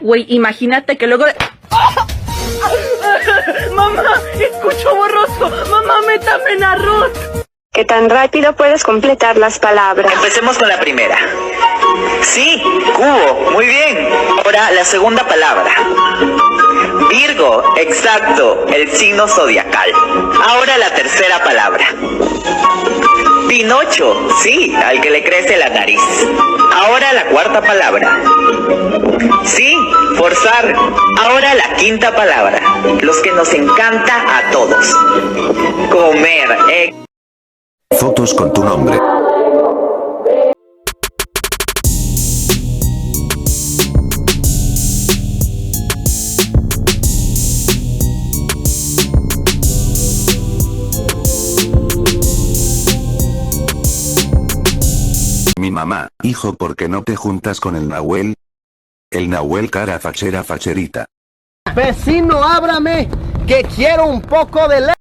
Güey, imagínate que luego... ¡Mamá! ¡Escucho borroso! ¡Mamá, métame en arroz! ¿Qué tan rápido puedes completar las palabras? Empecemos con la primera. Sí, cubo, muy bien. Ahora la segunda palabra. Virgo, exacto, el signo zodiacal. Ahora la tercera palabra. Pinocho, sí, al que le crece la nariz. Ahora la cuarta palabra. Sí, forzar. Ahora la quinta palabra. Los que nos encanta a todos. Comer, Fotos con tu nombre. Mi mamá, hijo, ¿por qué no te juntas con el Nahuel? El Nahuel cara fachera facherita. Vecino, ábrame, que quiero un poco de leche.